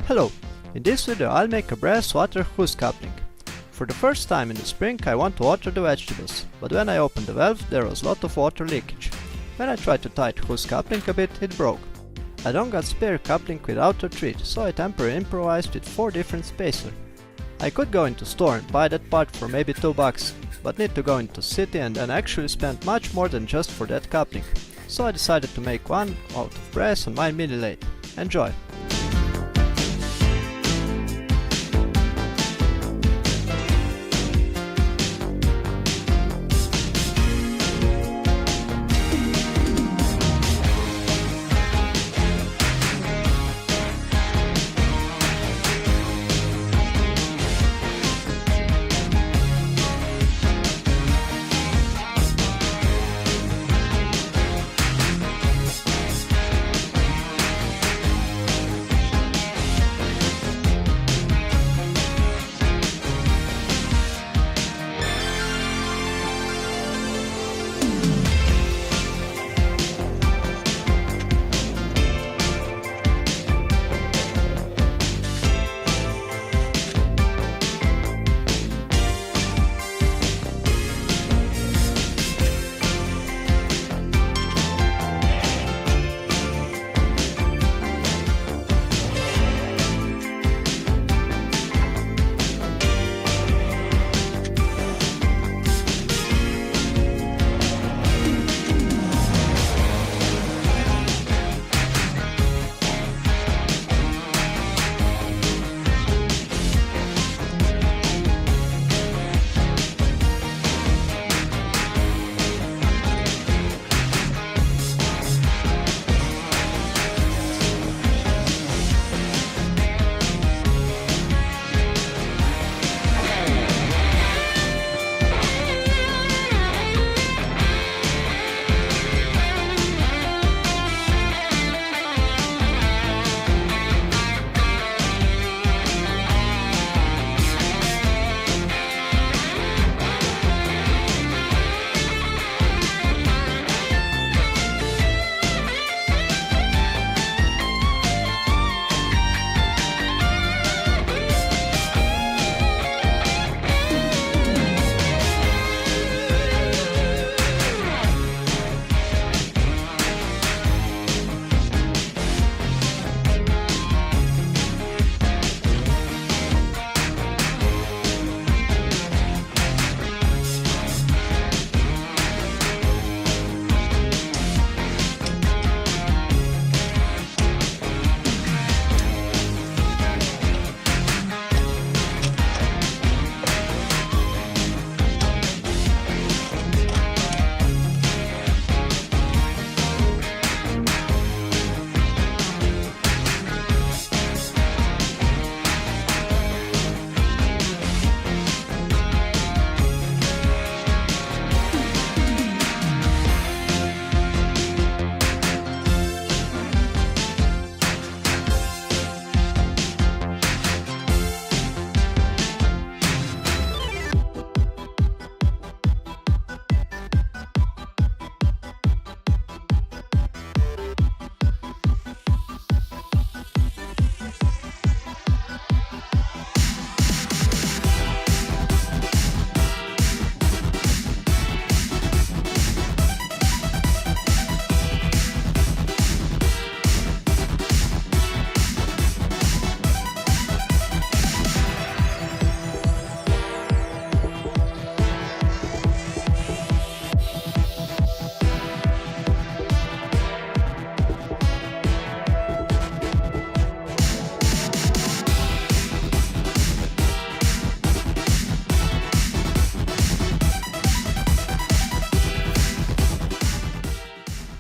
Hello! In this video I'll make a brass water hose coupling. For the first time in the spring I want to water the vegetables, but when I opened the valve there was a lot of water leakage. When I tried to tighten hose coupling a bit, it broke. I don't got spare coupling with outer treat, so I temporarily improvised with 4 different spacers. I could go into store and buy that part for maybe $2, but need to go into city and then actually spend much more than just for that coupling. So I decided to make one out of brass on my minilathe. Enjoy!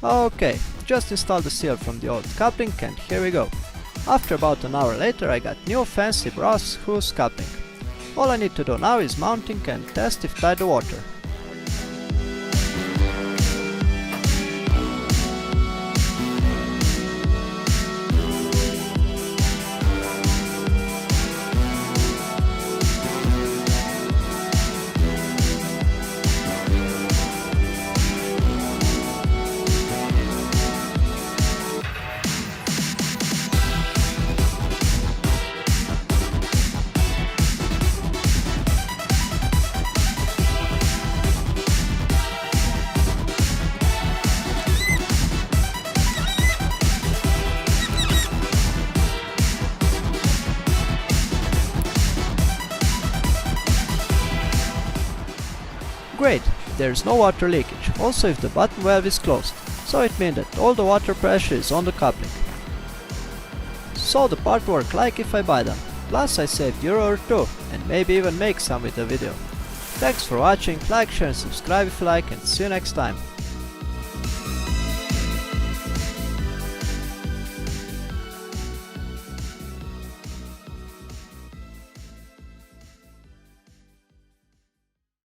Okay, just installed the seal from the old coupling and here we go. After about an hour later I got new fancy brass hose coupling. All I need to do now is mounting and test if tie the water. there is no water leakage, also if the bottom valve is closed, so it means that all the water pressure is on the coupling. So the part work like if I buy them, plus I saved euro or two, and maybe even make some with the video. Thanks for watching, like, share and subscribe if you like, and see you next time.